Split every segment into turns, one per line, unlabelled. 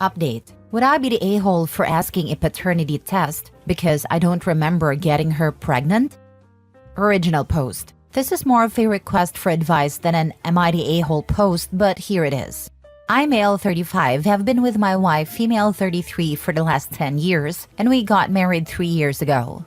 Update. Would I be the a-hole for asking a paternity test because I don't remember getting her pregnant? Original post. This is more of a request for advice than an am I the a-hole post, but here it is. I, male 35, have been with my wife, female 33, for the last 10 years, and we got married 3 years ago.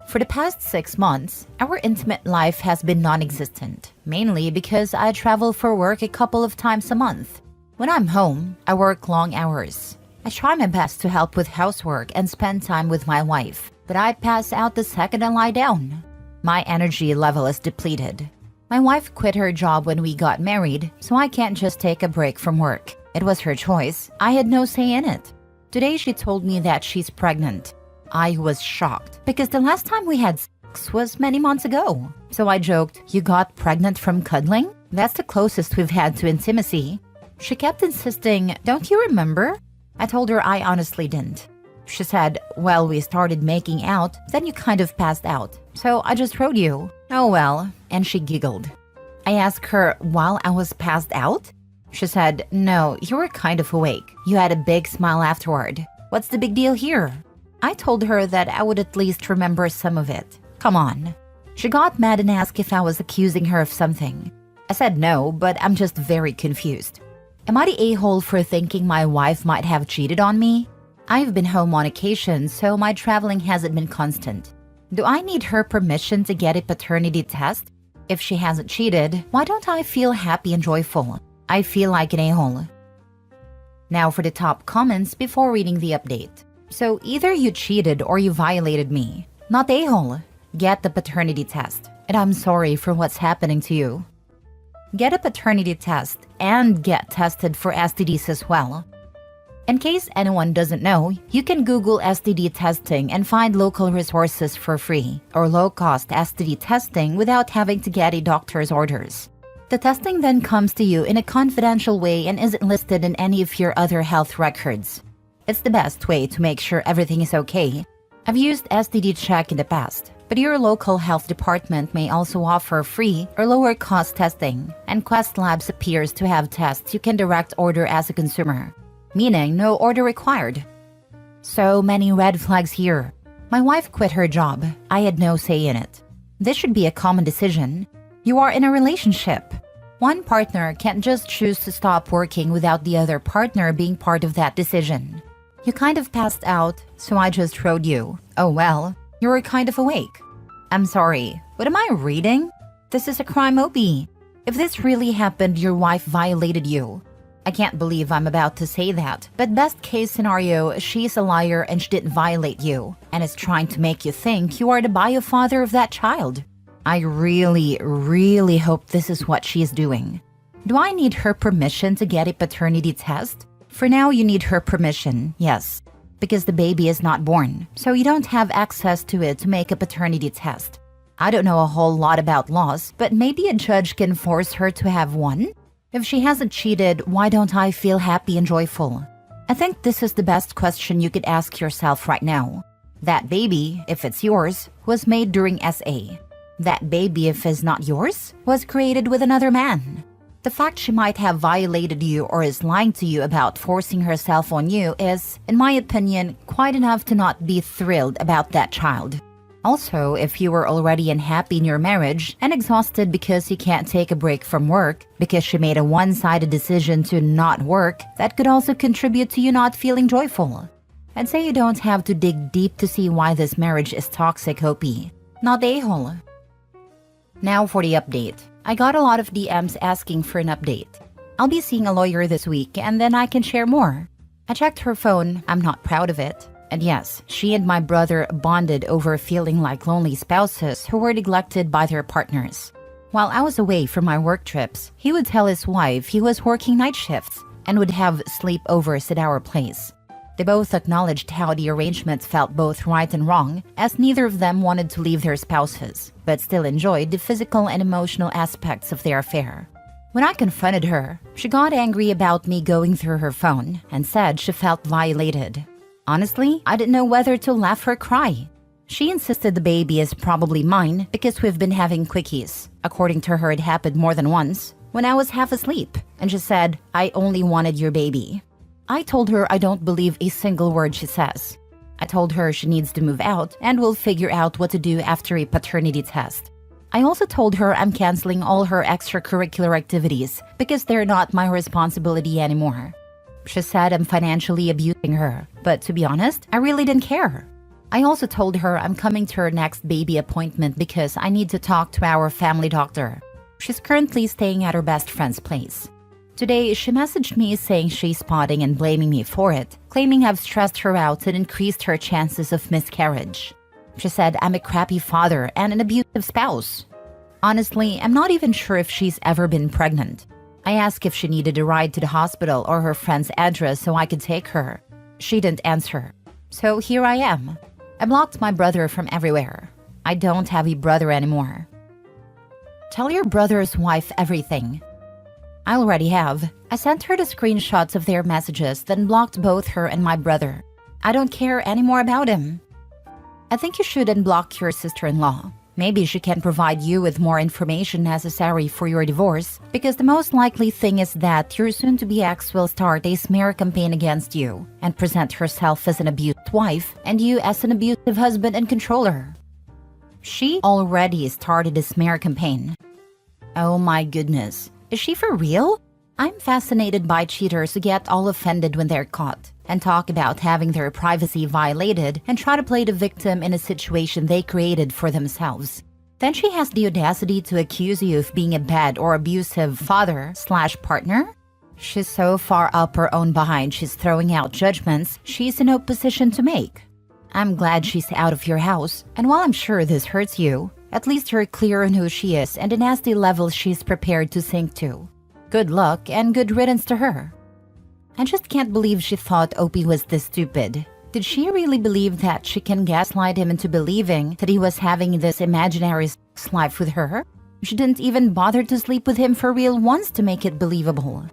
For the past 6 months, our intimate life has been non-existent, mainly because I travel for work a couple of times a month. When I'm home, I work long hours. I try my best to help with housework and spend time with my wife, but I pass out the second I lie down. My energy level is depleted. My wife quit her job when we got married, so I can't just take a break from work. It was her choice. I had no say in it. Today she told me that she's pregnant. I was shocked because the last time we had sex was many months ago. So I joked, "You got pregnant from cuddling? That's the closest we've had to intimacy." She kept insisting, "Don't you remember?" I told her I honestly didn't. She said, "Well, we started making out, then you kind of passed out. So I just wrote you." "Oh well," and she giggled. I asked her, "While I was passed out?" She said, "No, you were kind of awake. You had a big smile afterward. What's the big deal here?" I told her that I would at least remember some of it. Come on. She got mad and asked if I was accusing her of something. I said no, but I'm just very confused. Am I the a-hole for thinking my wife might have cheated on me? I've been home on occasion, so my traveling hasn't been constant. Do I need her permission to get a paternity test? If she hasn't cheated, why don't I feel happy and joyful? I feel like an a-hole. Now for the top comments before reading the update. So either you cheated or you violated me. Not a-hole. Get the paternity test. And I'm sorry for what's happening to you. Get a paternity test and get tested for STDs as well. In case anyone doesn't know, you can Google STD testing and find local resources for free, or low-cost STD testing without having to get a doctor's orders. The testing then comes to you in a confidential way and isn't listed in any of your other health records. It's the best way to make sure everything is okay. I've used STD Check in the past, but your local health department may also offer free or lower-cost testing, and Quest Labs appears to have tests you can direct order as a consumer, meaning no order required. So many red flags here. My wife quit her job. I had no say in it. This should be a common decision. You are in a relationship. One partner can't just choose to stop working without the other partner being part of that decision. You kind of passed out, so I just wrote you. Oh well, you were kind of awake. I'm sorry, what am I reading? This is a crime OB. If this really happened, your wife violated you. I can't believe I'm about to say that, but best case scenario, she's a liar and she didn't violate you, and is trying to make you think you are the bio father of that child. I really hope this is what she's doing. Do I need her permission to get a paternity test? For now, you need her permission, yes, because the baby is not born, so you don't have access to it to make a paternity test. I don't know a whole lot about laws, but maybe a judge can force her to have one? If she hasn't cheated, why don't I feel happy and joyful? I think this is the best question you could ask yourself right now. That baby, if it's yours, was made during SA. That baby, if it's not yours, was created with another man. The fact she might have violated you or is lying to you about forcing herself on you is, in my opinion, quite enough to not be thrilled about that child. Also, if you were already unhappy in your marriage and exhausted because you can't take a break from work because she made a one-sided decision to not work, that could also contribute to you not feeling joyful. I'd say you don't have to dig deep to see why this marriage is toxic, Hopi. Not a-hole. Now for the update. I got a lot of DMs asking for an update. I'll be seeing a lawyer this week and then I can share more. I checked her phone. I'm not proud of it. And yes, she and my brother bonded over feeling like lonely spouses who were neglected by their partners. While I was away from my work trips, he would tell his wife he was working night shifts and would have sleepovers at our place. They both acknowledged how the arrangement felt both right and wrong, as neither of them wanted to leave their spouses, but still enjoyed the physical and emotional aspects of their affair. When I confronted her, she got angry about me going through her phone and said she felt violated. Honestly, I didn't know whether to laugh or cry. She insisted the baby is probably mine because we've been having quickies. According to her, it happened more than once, when I was half asleep, and she said, "I only wanted your baby." I told her I don't believe a single word she says. I told her she needs to move out and we'll figure out what to do after a paternity test. I also told her I'm canceling all her extracurricular activities because they're not my responsibility anymore. She said I'm financially abusing her, but to be honest, I really didn't care. I also told her I'm coming to her next baby appointment because I need to talk to our family doctor. She's currently staying at her best friend's place. Today, she messaged me saying she's spotting and blaming me for it, claiming I've stressed her out and increased her chances of miscarriage. She said I'm a crappy father and an abusive spouse. Honestly, I'm not even sure if she's ever been pregnant. I asked if she needed a ride to the hospital or her friend's address so I could take her. She didn't answer. So here I am. I blocked my brother from everywhere. I don't have a brother anymore. Tell your brother's wife everything. I already have. I sent her the screenshots of their messages, then blocked both her and my brother. I don't care anymore about him. I think you should unblock your sister-in-law. Maybe she can provide you with more information necessary for your divorce, because the most likely thing is that your soon-to-be ex will start a smear campaign against you and present herself as an abused wife and you as an abusive husband and controller. She already started a smear campaign. Oh my goodness. Is she for real? I'm fascinated by cheaters who get all offended when they're caught and talk about having their privacy violated and try to play the victim in a situation they created for themselves. Then she has the audacity to accuse you of being a bad or abusive father/partner? She's so far up her own behind she's throwing out judgments she's in no position to make. I'm glad she's out of your house, and while I'm sure this hurts you, at least you're clear on who she is and the nasty levels she's prepared to sink to. Good luck and good riddance to her. I just can't believe she thought Opie was this stupid. Did she really believe that she can gaslight him into believing that he was having this imaginary sex life with her? She didn't even bother to sleep with him for real once to make it believable.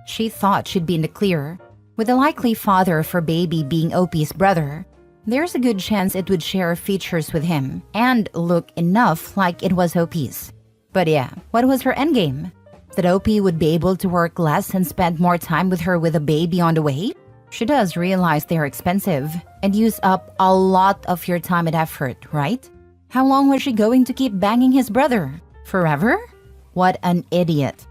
She thought she'd be in the clear. With the likely father of her baby being Opie's brother, there's a good chance it would share features with him and look enough like it was Opie's. But yeah, what was her endgame? That Opie would be able to work less and spend more time with her with a baby on the way? She does realize they're expensive and use up a lot of your time and effort, right? How long was she going to keep banging his brother? Forever? What an idiot.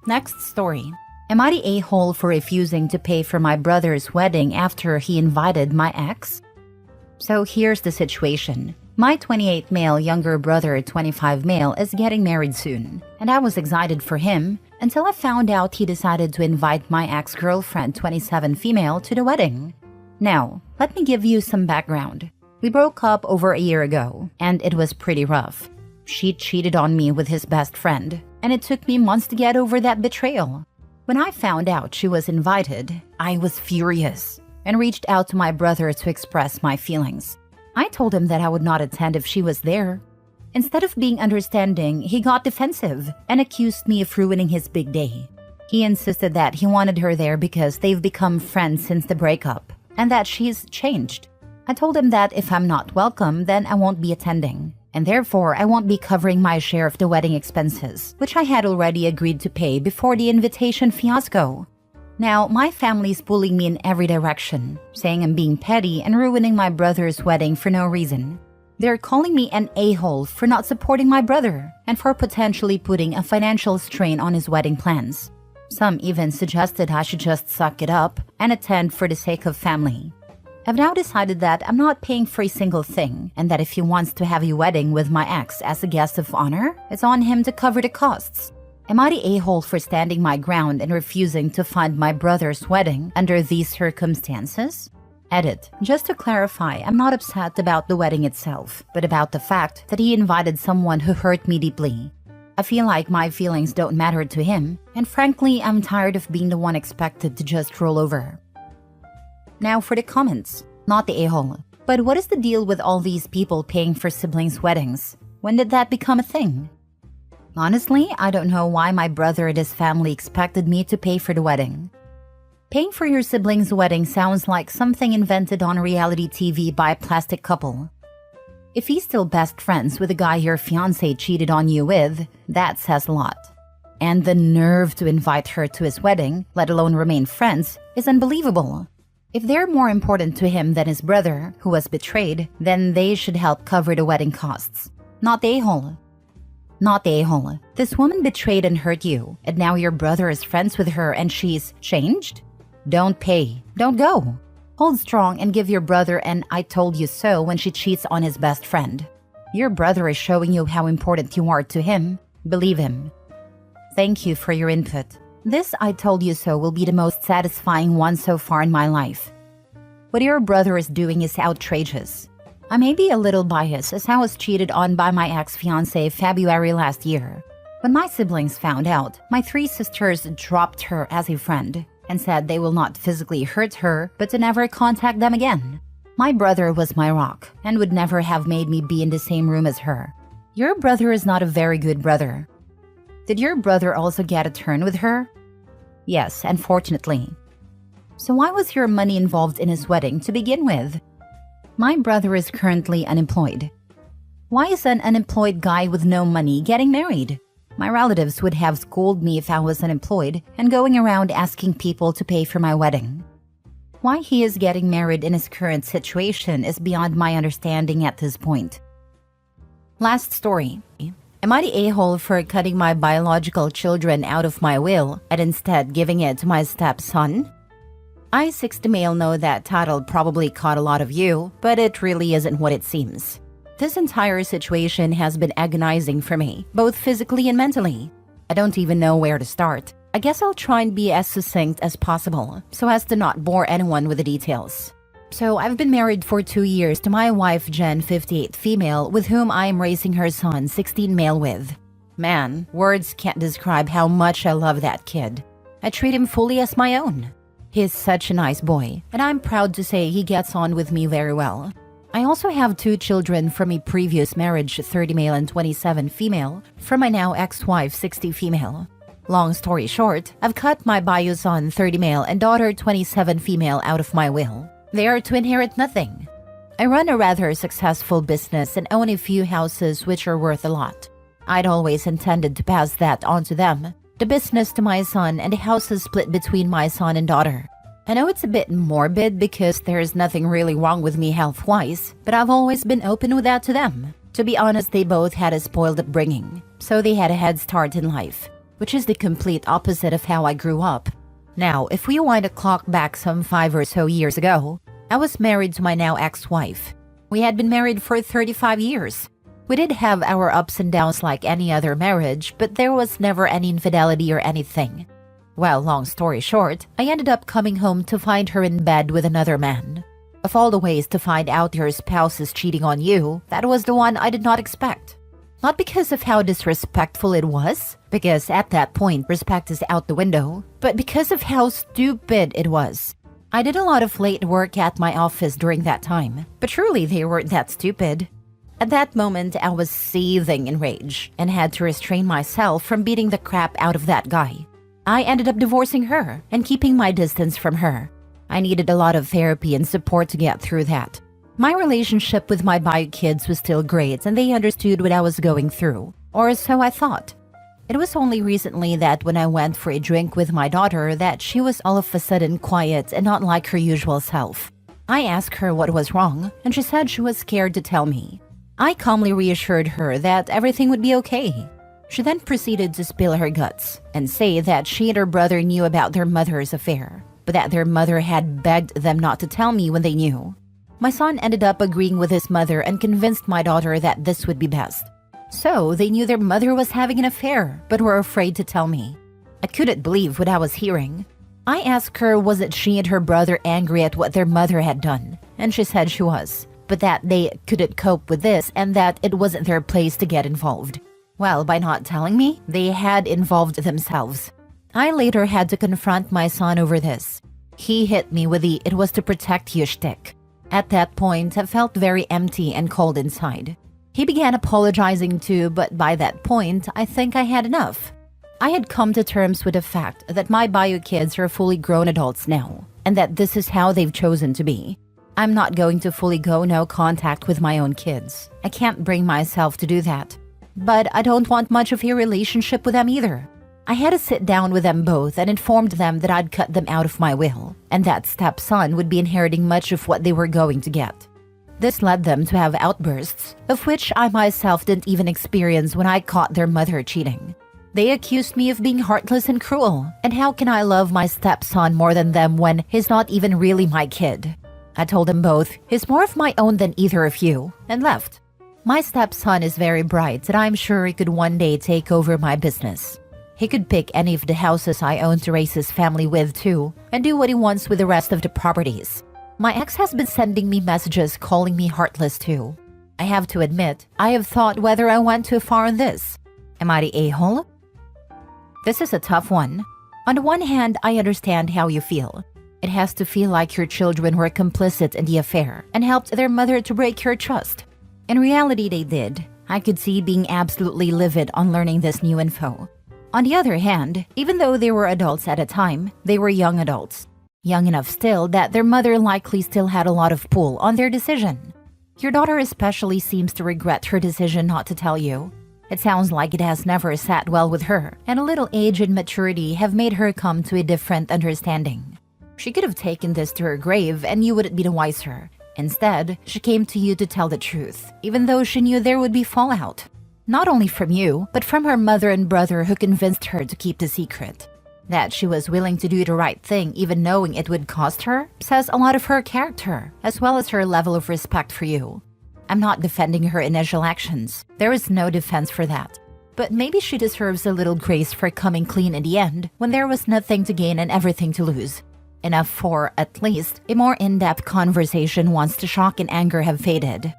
Next story. Am I the a-hole for refusing to pay for my brother's wedding after he invited my ex? So here's the situation. My 28 male younger brother, 25 male, is getting married soon, and I was excited for him until I found out he decided to invite my ex-girlfriend, 27 female, to the wedding. Now, let me give you some background. We broke up over a year ago, and it was pretty rough. She cheated on me with his best friend, and it took me months to get over that betrayal. When I found out she was invited, I was furious and reached out to my brother to express my feelings. I told him that I would not attend if she was there. Instead of being understanding, he got defensive and accused me of ruining his big day. He insisted that he wanted her there because they've become friends since the breakup and that she's changed. I told him that if I'm not welcome, then I won't be attending, and therefore I won't be covering my share of the wedding expenses, which I had already agreed to pay before the invitation fiasco. Now, my family's pulling me in every direction, saying I'm being petty and ruining my brother's wedding for no reason. They're calling me an a-hole for not supporting my brother and for potentially putting a financial strain on his wedding plans. Some even suggested I should just suck it up and attend for the sake of family. I've now decided that I'm not paying for a single thing, and that if he wants to have a wedding with my ex as a guest of honor, it's on him to cover the costs. Am I the a-hole for standing my ground and refusing to fund my brother's wedding under these circumstances? Edit. Just to clarify, I'm not upset about the wedding itself, but about the fact that he invited someone who hurt me deeply. I feel like my feelings don't matter to him, and frankly, I'm tired of being the one expected to just roll over. Now for the comments. Not the a-hole. But what is the deal with all these people paying for siblings' weddings? When did that become a thing? Honestly, I don't know why my brother and his family expected me to pay for the wedding. Paying for your sibling's wedding sounds like something invented on reality TV by a plastic couple. If he's still best friends with the guy your fiancé cheated on you with, that says a lot. And the nerve to invite her to his wedding, let alone remain friends, is unbelievable. If they're more important to him than his brother, who was betrayed, then they should help cover the wedding costs. Not the a-hole. Not the a-hole. This woman betrayed and hurt you, and now your brother is friends with her and she's changed? Don't pay. Don't go. Hold strong and give your brother an "I told you so" when she cheats on his best friend. Your brother is showing you how important you are to him. Believe him. Thank you for your input. This "I told you so" will be the most satisfying one so far in my life. What your brother is doing is outrageous. I may be a little biased as I was cheated on by my ex-fiancé February last year. When my siblings found out, my 3 sisters dropped her as a friend and said they will not physically hurt her but to never contact them again. My brother was my rock and would never have made me be in the same room as her. Your brother is not a very good brother. Did your brother also get a turn with her? Yes, unfortunately. So why was your money involved in his wedding to begin with? My brother is currently unemployed. Why is an unemployed guy with no money getting married? My relatives would have scolded me if I was unemployed and going around asking people to pay for my wedding. Why he is getting married in his current situation is beyond my understanding at this point. Last story. Am I the a-hole for cutting my biological children out of my will and instead giving it to my stepson? I, 60 male, know that title probably caught a lot of you, but it really isn't what it seems. This entire situation has been agonizing for me, both physically and mentally. I don't even know where to start. I guess I'll try and be as succinct as possible, so as to not bore anyone with the details. So I've been married for 2 years to my wife Jen, 58 female, with whom I am raising her son, 16 male with. Man, words can't describe how much I love that kid. I treat him fully as my own. He's such a nice boy, and I'm proud to say he gets on with me very well. I also have 2 children from a previous marriage, 30 male and 27 female, from my now ex-wife, 60 female. Long story short, I've cut my bio son, 30 male, and daughter, 27 female, out of my will. They are to inherit nothing. I run a rather successful business and own a few houses which are worth a lot. I'd always intended to pass that on to them, the business to my son and the houses split between my son and daughter. I know it's a bit morbid because there's nothing really wrong with me health-wise, but I've always been open with that to them. To be honest, they both had a spoiled upbringing, so they had a head start in life, which is the complete opposite of how I grew up. Now, if we wind the clock back some 5 or so years ago, I was married to my now ex-wife. We had been married for 35 years. We did have our ups and downs like any other marriage, but there was never any infidelity or anything. Well, long story short, I ended up coming home to find her in bed with another man. Of all the ways to find out your spouse is cheating on you, that was the one I did not expect. Not because of how disrespectful it was, because at that point respect is out the window, but because of how stupid it was. I did a lot of late work at my office during that time, but truly they weren't that stupid. At that moment, I was seething in rage and had to restrain myself from beating the crap out of that guy. I ended up divorcing her and keeping my distance from her. I needed a lot of therapy and support to get through that. My relationship with my bio kids was still great and they understood what I was going through, or so I thought. It was only recently that when I went for a drink with my daughter that she was all of a sudden quiet and not like her usual self. I asked her what was wrong and she said she was scared to tell me. I calmly reassured her that everything would be okay. She then proceeded to spill her guts and say that she and her brother knew about their mother's affair, but that their mother had begged them not to tell me when they knew. My son ended up agreeing with his mother and convinced my daughter that this would be best. So they knew their mother was having an affair, but were afraid to tell me. I couldn't believe what I was hearing. I asked her wasn't she and her brother angry at what their mother had done, and she said she was, but that they couldn't cope with this and that it wasn't their place to get involved. Well, by not telling me, they had involved themselves. I later had to confront my son over this. He hit me with the "it was to protect you" shtick. At that point, I felt very empty and cold inside. He began apologizing too, but by that point, I think I had enough. I had come to terms with the fact that my bio kids are fully grown adults now, and that this is how they've chosen to be. I'm not going to fully go no contact with my own kids. I can't bring myself to do that. But I don't want much of a relationship with them either. I had to sit down with them both and informed them that I'd cut them out of my will, and that stepson would be inheriting much of what they were going to get. This led them to have outbursts, of which I myself didn't even experience when I caught their mother cheating. They accused me of being heartless and cruel, and how can I love my stepson more than them when he's not even really my kid? I told them both, he's more of my own than either of you, and left. My stepson is very bright, and I'm sure he could one day take over my business. He could pick any of the houses I own to raise his family with too, and do what he wants with the rest of the properties. My ex has been sending me messages calling me heartless too. I have to admit, I have thought whether I went too far in this. Am I the a-hole? This is a tough one. On the one hand, I understand how you feel. It has to feel like your children were complicit in the affair and helped their mother to break your trust. In reality, they did. I could see being absolutely livid on learning this new info. On the other hand, even though they were adults at a time, they were young adults. Young enough still that their mother likely still had a lot of pull on their decision. Your daughter especially seems to regret her decision not to tell you. It sounds like it has never sat well with her, and a little age and maturity have made her come to a different understanding. She could have taken this to her grave and you wouldn't be the wiser. Instead, she came to you to tell the truth, even though she knew there would be fallout. Not only from you, but from her mother and brother who convinced her to keep the secret. That she was willing to do the right thing even knowing it would cost her says a lot of her character, as well as her level of respect for you. I'm not defending her initial actions. There is no defense for that. But maybe she deserves a little grace for coming clean in the end when there was nothing to gain and everything to lose. Enough for, at least, a more in-depth conversation once the shock and anger have faded.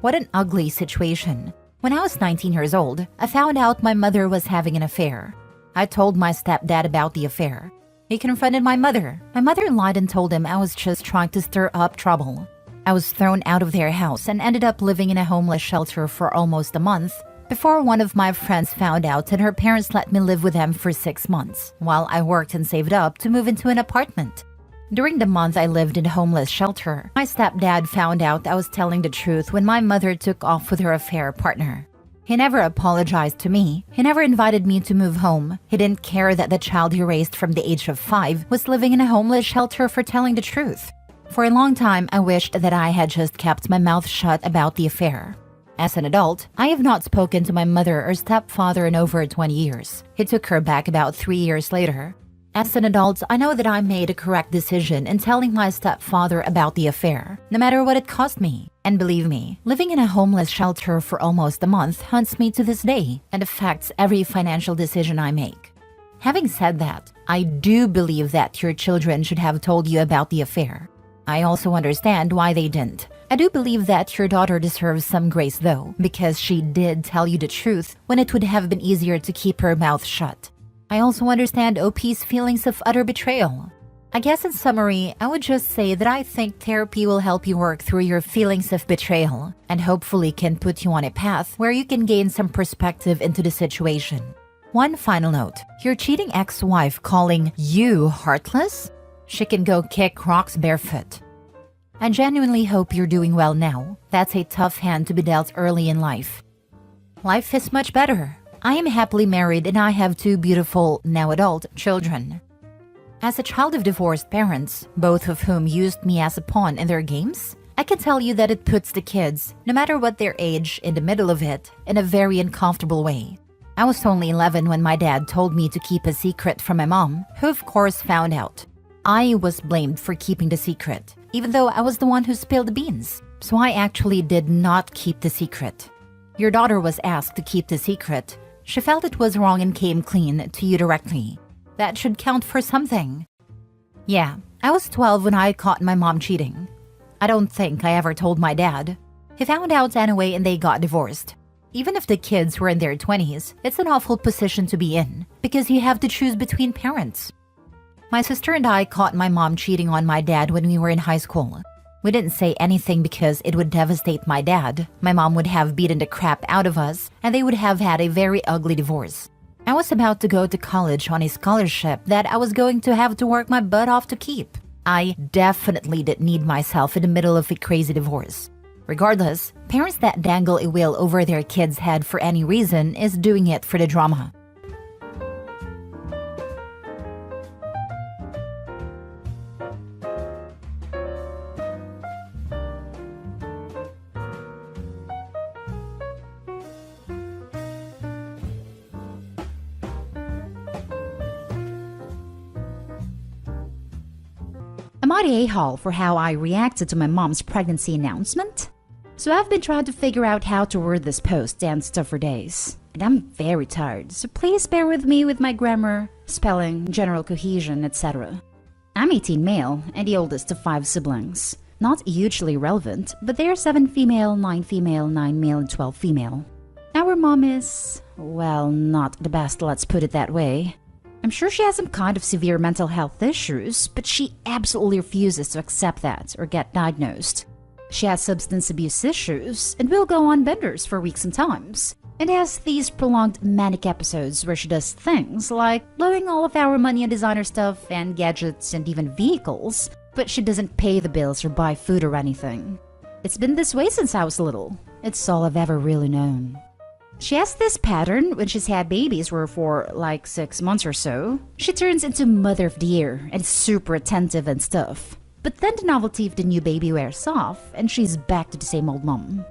What an ugly situation. When I was 19 years old, I found out my mother was having an affair. I told my stepdad about the affair. He confronted my mother. My mother lied and told him I was just trying to stir up trouble. I was thrown out of their house and ended up living in a homeless shelter for almost a month before one of my friends found out and her parents let me live with them for 6 months while I worked and saved up to move into an apartment. During the month I lived in a homeless shelter, my stepdad found out I was telling the truth when my mother took off with her affair partner. He never apologized to me. He never invited me to move home. He didn't care that the child he raised from the age of 5 was living in a homeless shelter for telling the truth. For a long time, I wished that I had just kept my mouth shut about the affair. As an adult, I have not spoken to my mother or stepfather in over 20 years. He took her back about 3 years later. As an adult, I know that I made a correct decision in telling my stepfather about the affair, no matter what it cost me. And believe me, living in a homeless shelter for almost a month haunts me to this day and affects every financial decision I make. Having said that, I do believe that your children should have told you about the affair. I also understand why they didn't. I do believe that your daughter deserves some grace though, because she did tell you the truth when it would have been easier to keep her mouth shut. I also understand OP's feelings of utter betrayal. I guess in summary, I would just say that I think therapy will help you work through your feelings of betrayal and hopefully can put you on a path where you can gain some perspective into the situation. One final note, your cheating ex-wife calling you heartless? She can go kick rocks barefoot. I genuinely hope you're doing well now. That's a tough hand to be dealt early in life. Life is much better. I am happily married and I have 2 beautiful, now adult, children. As a child of divorced parents, both of whom used me as a pawn in their games, I can tell you that it puts the kids, no matter what their age, in the middle of it, in a very uncomfortable way. I was only 11 when my dad told me to keep a secret from my mom, who of course found out. I was blamed for keeping the secret, even though I was the one who spilled the beans. So I actually did not keep the secret. Your daughter was asked to keep the secret. She felt it was wrong and came clean to you directly. That should count for something. Yeah, I was 12 when I caught my mom cheating. I don't think I ever told my dad. He found out anyway and they got divorced. Even if the kids were in their 20s, it's an awful position to be in because you have to choose between parents. My sister and I caught my mom cheating on my dad when we were in high school. We didn't say anything because it would devastate my dad. My mom would have beaten the crap out of us, and they would have had a very ugly divorce. I was about to go to college on a scholarship that I was going to have to work my butt off to keep. I definitely didn't need myself in the middle of a crazy divorce. Regardless, parents that dangle a will over their kid's head for any reason is doing it for the drama.
Am I the a-hole for how I reacted to my mom's pregnancy announcement? So I've been trying to figure out how to word this post and stuff for days. And I'm very tired, so please bear with me with my grammar, spelling, general cohesion, etc. I'm 18 male and the oldest of 5 siblings. Not hugely relevant, but they are 7 female, 9 female, 9 male, and 12 female. Our mom is, well, not the best, let's put it that way. I'm sure she has some kind of severe mental health issues, but she absolutely refuses to accept that or get diagnosed. She has substance abuse issues and will go on benders for weeks and times, and has these prolonged manic episodes where she does things like blowing all of our money on designer stuff and gadgets and even vehicles, but she doesn't pay the bills or buy food or anything. It's been this way since I was little. It's all I've ever really known. She has this pattern when she's had babies where for like 6 months or so, she turns into mother of the year and is super attentive and stuff. But then the novelty of the new baby wears off and she's back to the same old mom.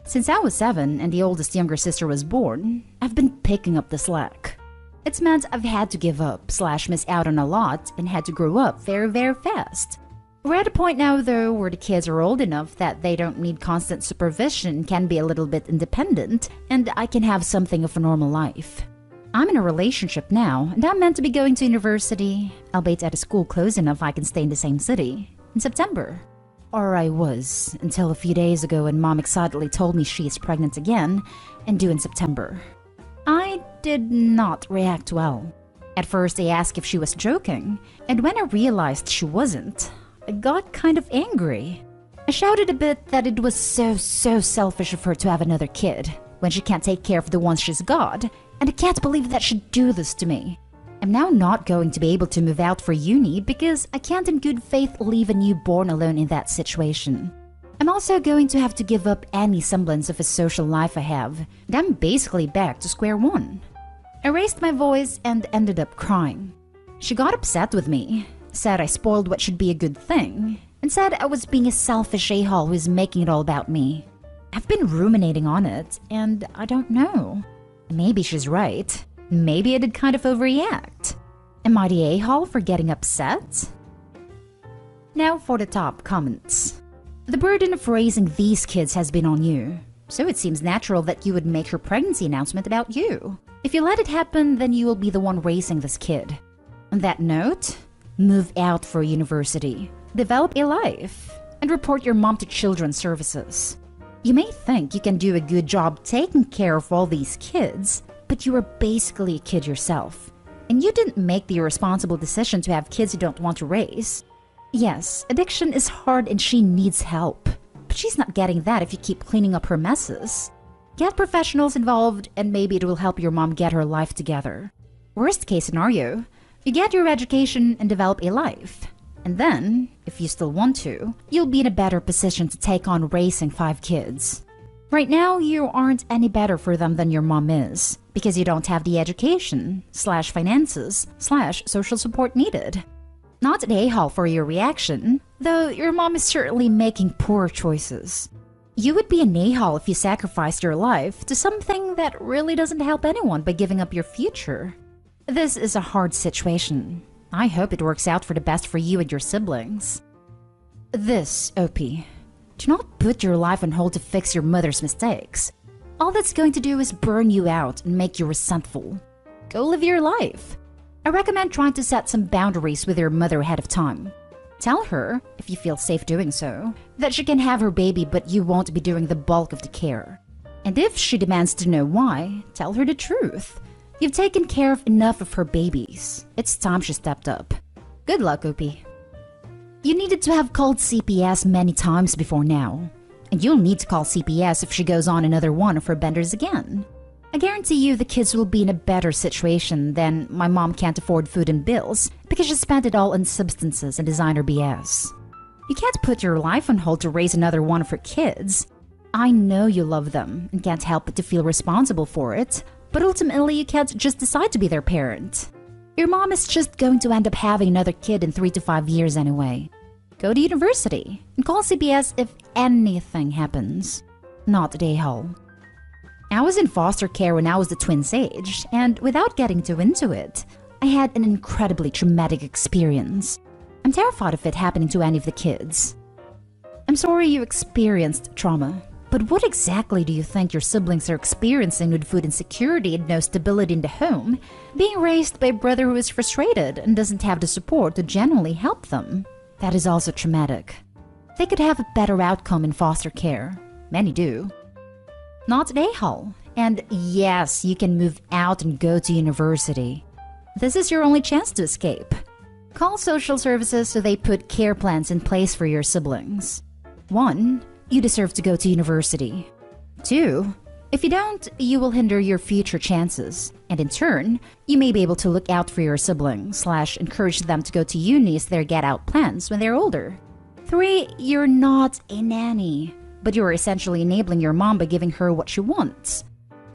Since I was 7 and the oldest younger sister was born, I've been picking up the slack. It's meant I've had to give up / miss out on a lot and had to grow up very, very fast. We're at a point now though where the kids are old enough that they don't need constant supervision, can be a little bit independent, and I can have something of a normal life. I'm in a relationship now and I'm meant to be going to university, albeit at a school close enough I can stay in the same city, in September. Or I was, until a few days ago when mom excitedly told me she is pregnant again and due in September. I did not react well. At first I asked if she was joking, and when I realized she wasn't, I got kind of angry. I shouted a bit that it was so selfish of her to have another kid when she can't take care of the ones she's got, and I can't believe that she'd do this to me. I'm now not going to be able to move out for uni because I can't in good faith leave a newborn alone in that situation. I'm also going to have to give up any semblance of a social life I have, and I'm basically back to square one. I raised my voice and ended up crying. She got upset with me, said I spoiled what should be a good thing, and said I was being a selfish a-hole who's making it all about me. I've been ruminating on it, and I don't know. Maybe she's right. Maybe I did kind of overreact. Am I the a-hole for getting upset? Now for the top comments. The burden of raising these kids has been on you, so it seems natural that you would make her pregnancy announcement about you. If you let it happen, then you will be the one raising this kid. On that note, move out for university, develop a life, and report your mom to Children's Services. You may think you can do a good job taking care of all these kids, but you are basically a kid yourself. And you didn't make the irresponsible decision to have kids you don't want to raise. Yes, addiction is hard and she needs help, but she's not getting that if you keep cleaning up her messes. Get professionals involved and maybe it will help your mom get her life together. Worst case scenario, you get your education and develop a life. And then, if you still want to, you'll be in a better position to take on raising 5 kids. Right now, you aren't any better for them than your mom is, because you don't have the education, /finances, /social support needed. Not an a-hole for your reaction, though your mom is certainly making poor choices. You would be an a-hole if you sacrificed your life to something that really doesn't help anyone by giving up your future. This is a hard situation. I hope it works out for the best for you and your siblings. This, OP. Do not put your life on hold to fix your mother's mistakes. All that's going to do is burn you out and make you resentful. Go live your life. I recommend trying to set some boundaries with your mother ahead of time. Tell her, if you feel safe doing so, that she can have her baby but you won't be doing the bulk of the care. And if she demands to know why, tell her the truth. You've taken care of enough of her babies. It's time she stepped up. Good luck, OP. You needed to have called CPS many times before now. And you'll need to call CPS if she goes on another one of her benders again. I guarantee you the kids will be in a better situation than my mom can't afford food and bills because she spent it all on substances and designer BS. You can't put your life on hold to raise another one of her kids. I know you love them and can't help but to feel responsible for it, but ultimately you can't just decide to be their parent. Your mom is just going to end up having another kid in 3 to 5 years anyway. Go to university and call CPS if anything happens. Not the a-hole. I was in foster care when I was the twins' age, and without getting too into it, I had an incredibly traumatic experience. I'm terrified of it happening to any of the kids. I'm sorry you experienced trauma, but what exactly do you think your siblings are experiencing with food insecurity and no stability in the home, being raised by a brother who is frustrated and doesn't have the support to genuinely help them? That is also traumatic. They could have a better outcome in foster care. Many do. Not at AHAL. And yes, you can move out and go to university. This is your only chance to escape. Call social services so they put care plans in place for your siblings. 1. You deserve to go to university. 2. If you don't, you will hinder your future chances. And in turn, you may be able to look out for your siblings / encourage them to go to uni as their get-out plans when they're older. 3. You're not a nanny, but you're essentially enabling your mom by giving her what she wants.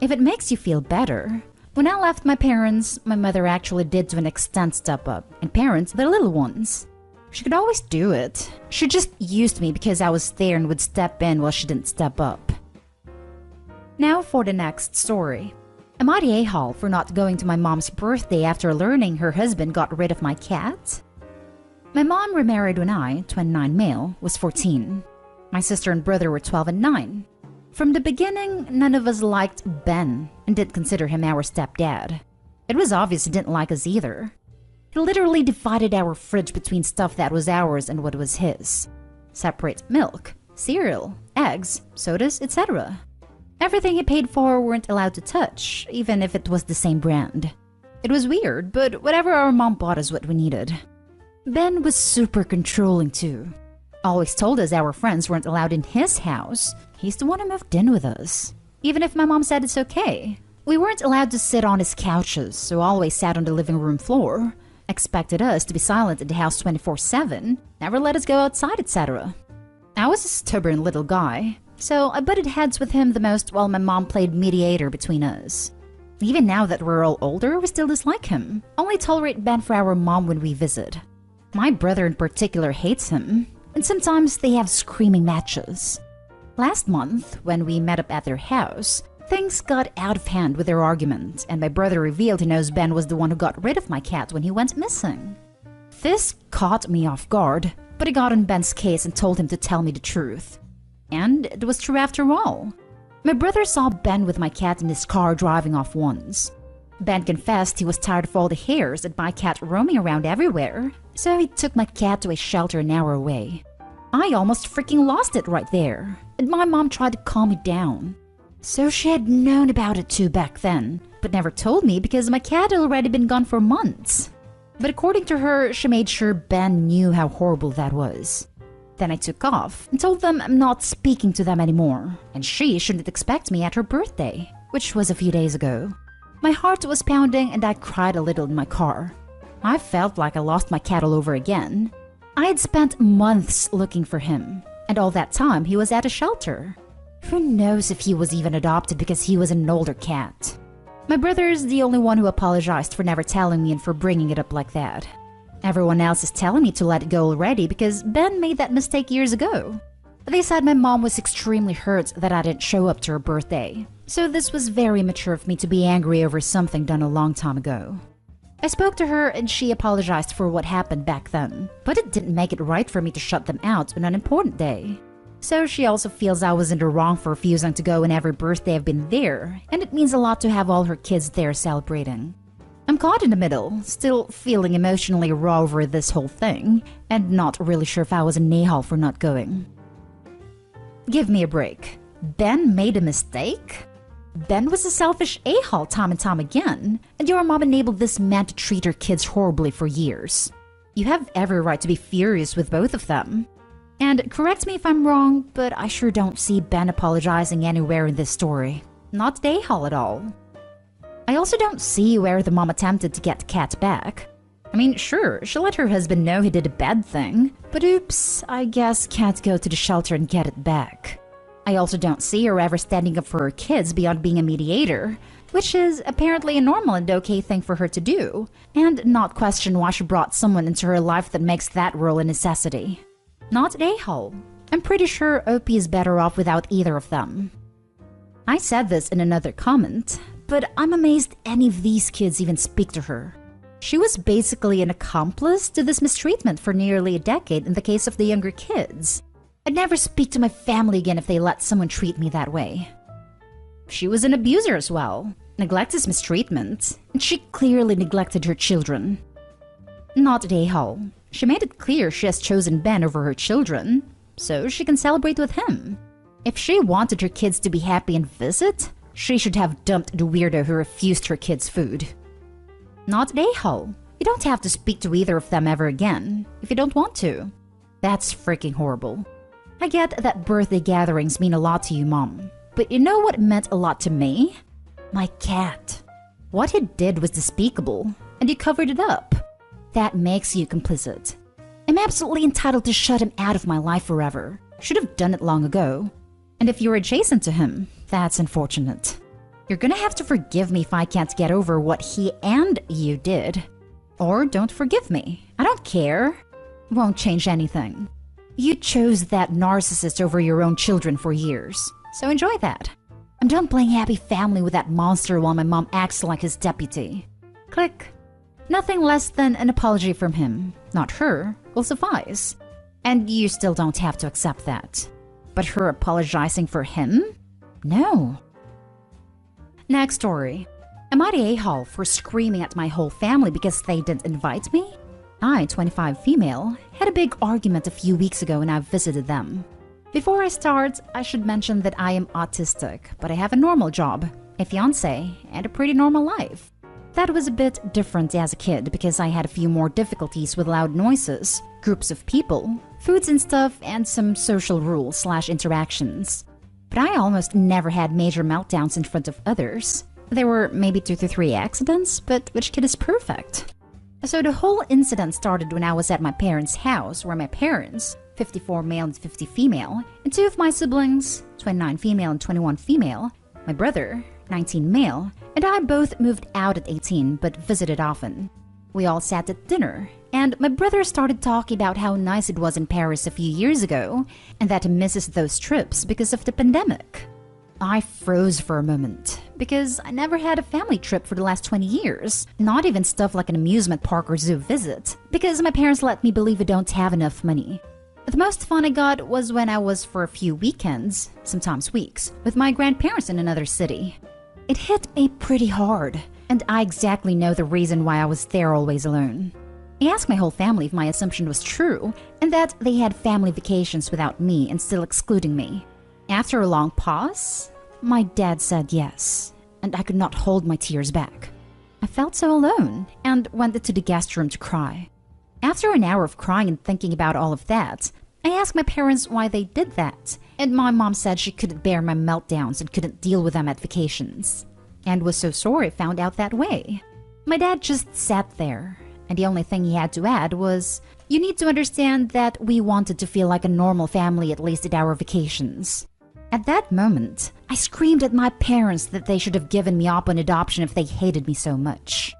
If it makes you feel better, when I left my parents, my mother actually did to an extent step up and parent their little ones. She could always do it. She just used me because I was there and would step in while she didn't step up. Now for the next story. Am I the a-hole for not going to my mom's birthday after learning her husband got rid of my cat? My mom remarried when I, 29 male, was 14. My sister and brother were 12 and 9. From the beginning, none of us liked Ben and didn't consider him our stepdad. It was obvious he didn't like us either. He literally divided our fridge between stuff that was ours and what was his. Separate milk, cereal, eggs, sodas, etc. Everything he paid for weren't allowed to touch, even if it was the same brand. It was weird, but whatever our mom bought us what we needed. Ben was super controlling too. Always told us our friends weren't allowed in his house. He's the one who moved in with us. Even if my mom said it's okay. We weren't allowed to sit on his couches, so always sat on the living room floor. Expected us to be silent in the house 24/7, never let us go outside, etc. I was a stubborn little guy, so I butted heads with him the most while my mom played mediator between us. Even now that we're all older, we still dislike him. Only tolerate Ben for our mom when we visit. My brother in particular hates him, and sometimes they have screaming matches. Last month, when we met up at their house, things got out of hand with their argument, and my brother revealed he knows Ben was the one who got rid of my cat when he went missing. This caught me off guard, but I got on Ben's case and told him to tell me the truth. And it was true after all. My brother saw Ben with my cat in his car driving off once. Ben confessed he was tired of all the hairs and my cat roaming around everywhere, so he took my cat to a shelter an hour away. I almost freaking lost it right there, and my mom tried to calm me down. So she had known about it too back then, but never told me because my cat had already been gone for months. But according to her, she made sure Ben knew how horrible that was. Then I took off and told them I'm not speaking to them anymore, and she shouldn't expect me at her birthday, which was a few days ago. My heart was pounding and I cried a little in my car. I felt like I lost my cat all over again. I had spent months looking for him, and all that time he was at a shelter. Who knows if he was even adopted because he was an older cat. My brother's the only one who apologized for never telling me and for bringing it up like that. Everyone else is telling me to let it go already because Ben made that mistake years ago. They said my mom was extremely hurt that I didn't show up to her birthday, so this was very mature of me to be angry over something done a long time ago. I spoke to her and she apologized for what happened back then, but it didn't make it right for me to shut them out on an important day. So she also feels I was in the wrong for refusing to go on every birthday I've been there, and it means a lot to have all her kids there celebrating. I'm caught in the middle, still feeling emotionally raw over this whole thing, and not really sure if I was an a-hole for not going. Give me a break. Ben made a mistake? Ben was a selfish a-hole time and time again, and your mom enabled this man to treat her kids horribly for years. You have every right to be furious with both of them. And correct me if I'm wrong, but I sure don't see Ben apologizing anywhere in this story. Not the a-hole at all. I also don't see where the mom attempted to get the cat back. I mean, sure, she let her husband know he did a bad thing, but oops, I guess can't go to the shelter and get it back. I also don't see her ever standing up for her kids beyond being a mediator, which is apparently a normal and okay thing for her to do, and not question why she brought someone into her life that makes that role a necessity. Not a-hole. I'm pretty sure Opie is better off without either of them. I said this in another comment, but I'm amazed any of these kids even speak to her. She was basically an accomplice to this mistreatment for nearly a decade in the case of the younger kids. I'd never speak to my family again if they let someone treat me that way. She was an abuser as well. Neglect is mistreatment, and she clearly neglected her children. Not a a-hole. She made it clear she has chosen Ben over her children, so she can celebrate with him. If she wanted her kids to be happy and visit, she should have dumped the weirdo who refused her kids food. Not an a-hole. You don't have to speak to either of them ever again, if you don't want to. That's freaking horrible. I get that birthday gatherings mean a lot to you, Mom. But you know what meant a lot to me? My cat. What he did was despicable, and you covered it up. That makes you complicit. I'm absolutely entitled to shut him out of my life forever. Should have done it long ago. And if you're adjacent to him, that's unfortunate. You're gonna have to forgive me if I can't get over what he and you did. Or don't forgive me. I don't care. Won't change anything. You chose that narcissist over your own children for years, so enjoy that. I'm done playing happy family with that monster while my mom acts like his deputy. Click. Nothing less than an apology from him, not her, will suffice. And you still don't have to accept that. But her apologizing for him? No. Next story. Am I the a-hole for screaming at my whole family because they didn't invite me? I, 25 female, had a big argument a few weeks ago when I visited them. Before I start, I should mention that I am autistic, but I have a normal job, a fiancé, and a pretty normal life. That was a bit different as a kid because I had a few more difficulties with loud noises, groups of people, foods and stuff, and some social rules/interactions. But I almost never had major meltdowns in front of others. There were maybe 2 to 3 accidents, but which kid is perfect? So the whole incident started when I was at my parents' house, where my parents, 54 male and 50 female, and 2 of my siblings, 29 female and 21 female, my brother, 19 male, and I both moved out at 18 but visited often. We all sat at dinner, and my brother started talking about how nice it was in Paris a few years ago, and that he misses those trips because of the pandemic. I froze for a moment, because I never had a family trip for the last 20 years, not even stuff like an amusement park or zoo visit, because my parents let me believe I don't have enough money. The most fun I got was when I was for a few weekends, sometimes weeks, with my grandparents in another city. It hit me pretty hard, and I exactly know the reason why I was there always alone. I asked my whole family if my assumption was true, and that they had family vacations without me and still excluding me. After a long pause, my dad said yes, and I could not hold my tears back. I felt so alone, and went into the guest room to cry. After an hour of crying and thinking about all of that, I asked my parents why they did that, and my mom said she couldn't bear my meltdowns and couldn't deal with them at vacations, and was so sorry it found out that way. My dad just sat there, and the only thing he had to add was, "You need to understand that we wanted to feel like a normal family at least at our vacations." At that moment, I screamed at my parents that they should have given me up on adoption if they hated me so much.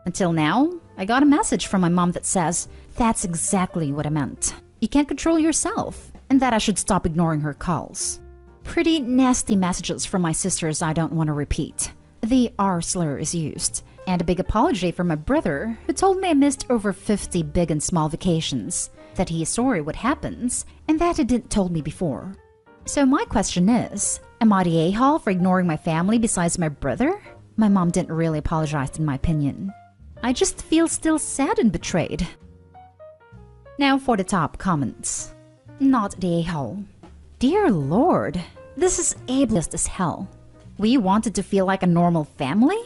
Until now, I got a message from my mom that says, that's exactly what I meant. You can't control yourself, and that I should stop ignoring her calls. Pretty nasty messages from my sisters I don't want to repeat. The R slur is used, and a big apology from my brother, who told me I missed over 50 big and small vacations, that he is sorry what happens, and that he didn't told me before. So my question is, am I the a-hole for ignoring my family besides my brother? My mom didn't really apologize in my opinion. I just feel still sad and betrayed. Now for the top comments. Not the a-hole. Dear Lord, this is ableist as hell. We wanted to feel like a normal family?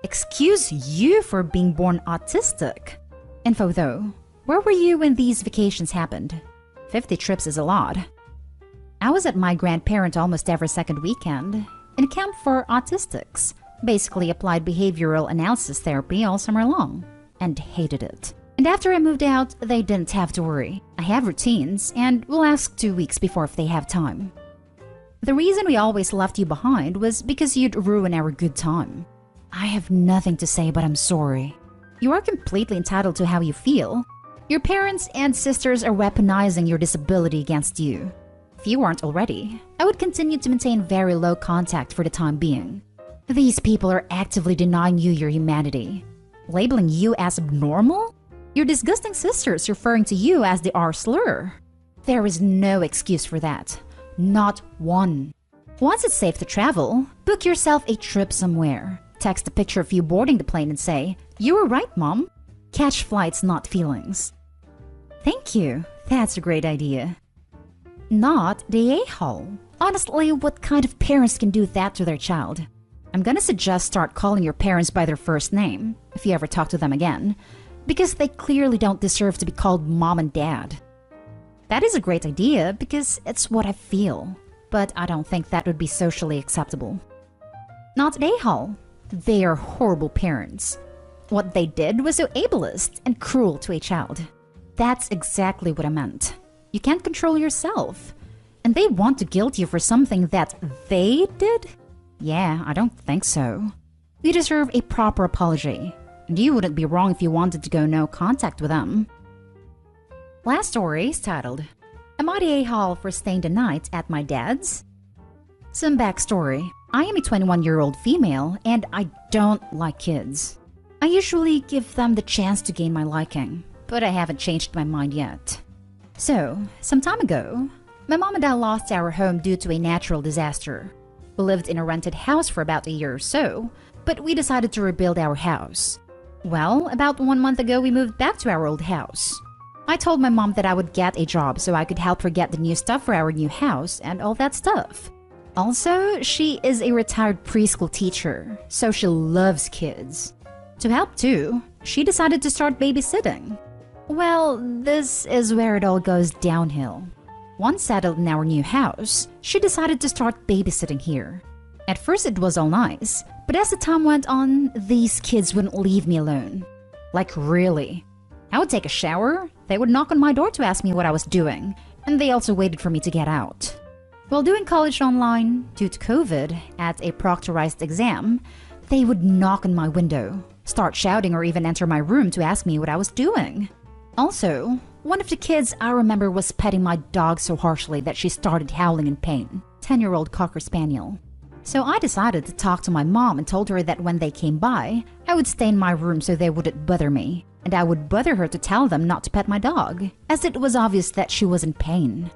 Excuse you for being born autistic. Info though, where were you when these vacations happened? 50 trips is a lot. I was at my grandparent almost every second weekend, in a camp for autistics, basically applied behavioral analysis therapy all summer long, and hated it. And after I moved out, they didn't have to worry. I have routines, and will ask 2 weeks before if they have time. The reason we always left you behind was because you'd ruin our good time. I have nothing to say, but I'm sorry. You are completely entitled to how you feel. Your parents and sisters are weaponizing your disability against you. If you aren't already, I would continue to maintain very low contact for the time being. These people are actively denying you your humanity. Labeling you as abnormal? Your disgusting sister's referring to you as the R slur. There is no excuse for that. Not one. Once it's safe to travel, book yourself a trip somewhere. Text a picture of you boarding the plane and say, "You were right, Mom." Catch flights, not feelings. Thank you. That's a great idea. Not the a-hole. Honestly, what kind of parents can do that to their child? I'm gonna suggest start calling your parents by their first name, if you ever talk to them again, because they clearly don't deserve to be called Mom and Dad. That is a great idea because it's what I feel, but I don't think that would be socially acceptable. Not the a-hole. They are horrible parents. What they did was so ableist and cruel to a child. That's exactly what I meant. You can't control yourself. And they want to guilt you for something that they did? Yeah, I don't think so. You deserve a proper apology. And you wouldn't be wrong if you wanted to go no contact with them. Last story is titled, "Am I the a-hole for staying the night at my dad's?" Some backstory. I am a 21-year-old female and I don't like kids. I usually give them the chance to gain my liking, but I haven't changed my mind yet. So, some time ago, my mom and I lost our home due to a natural disaster. We lived in a rented house for about a year or so, but we decided to rebuild our house. Well, about 1 month ago, we moved back to our old house. I told my mom that I would get a job so I could help her get the new stuff for our new house and all that stuff. Also, she is a retired preschool teacher, so she loves kids. To help too, she decided to start babysitting. Well, this is where it all goes downhill. Once settled in our new house, she decided to start babysitting here. At first it was all nice, but as the time went on, these kids wouldn't leave me alone. Like really. I would take a shower, they would knock on my door to ask me what I was doing, and they also waited for me to get out. While doing college online, due to COVID, at a proctorized exam, they would knock on my window, start shouting or even enter my room to ask me what I was doing. Also, one of the kids I remember was petting my dog so harshly that she started howling in pain, 10-year-old Cocker Spaniel. So I decided to talk to my mom and told her that when they came by, I would stay in my room so they wouldn't bother me, and I would bother her to tell them not to pet my dog, as it was obvious that she was in pain.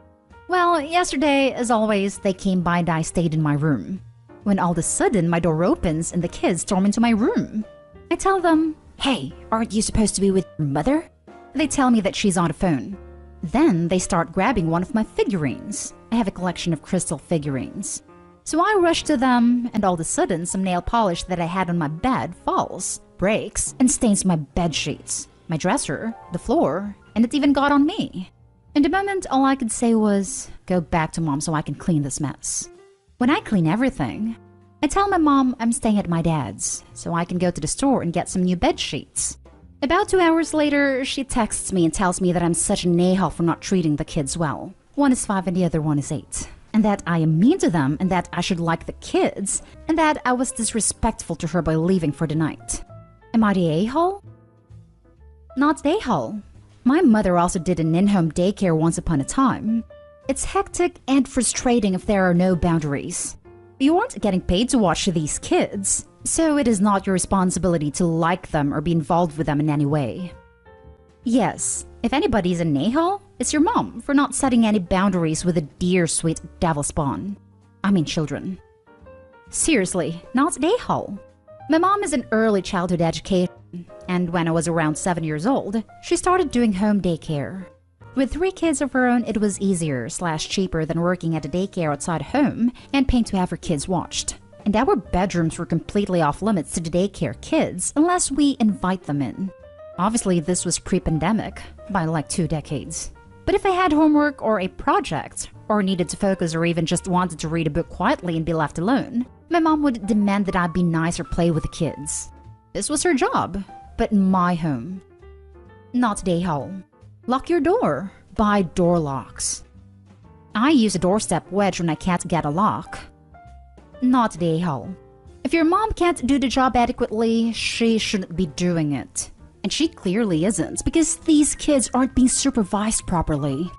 Well, yesterday, as always, they came by and I stayed in my room. When all of a sudden my door opens and the kids storm into my room. I tell them, "Hey, aren't you supposed to be with your mother?" They tell me that she's on the phone. Then they start grabbing one of my figurines. I have a collection of crystal figurines. So I rush to them, and all of a sudden some nail polish that I had on my bed falls, breaks, and stains my bed sheets, my dresser, the floor, and it even got on me. In the moment, all I could say was, "Go back to Mom so I can clean this mess." When I clean everything, I tell my mom I'm staying at my dad's, so I can go to the store and get some new bed sheets. About 2 hours later, she texts me and tells me that I'm such an a-hole for not treating the kids well. One is 5 and the other one is 8. And that I am mean to them and that I should like the kids, and that I was disrespectful to her by leaving for the night. Am I the a-hole? Not the a-hole. My mother also did an in-home daycare once upon a time. It's hectic and frustrating if there are no boundaries. You aren't getting paid to watch these kids, so it is not your responsibility to like them or be involved with them in any way. Yes, if anybody's an a-hole, it's your mom for not setting any boundaries with a dear sweet devil spawn. I mean children. Seriously, not an a-hole. My mom is in early childhood education, and when I was around 7 years old, she started doing home daycare. With 3 kids of her own, it was easier/cheaper than working at a daycare outside home and paying to have her kids watched. And our bedrooms were completely off limits to the daycare kids unless we invite them in. Obviously, this was pre-pandemic, by like 2 decades. But if I had homework or a project, or needed to focus or even just wanted to read a book quietly and be left alone, my mom would demand that I be nice or play with the kids. This was her job, but my home. Not the a-hole. Lock your door. Buy door locks. I use a doorstep wedge when I can't get a lock. Not the a-hole. If your mom can't do the job adequately, she shouldn't be doing it. And she clearly isn't, because these kids aren't being supervised properly.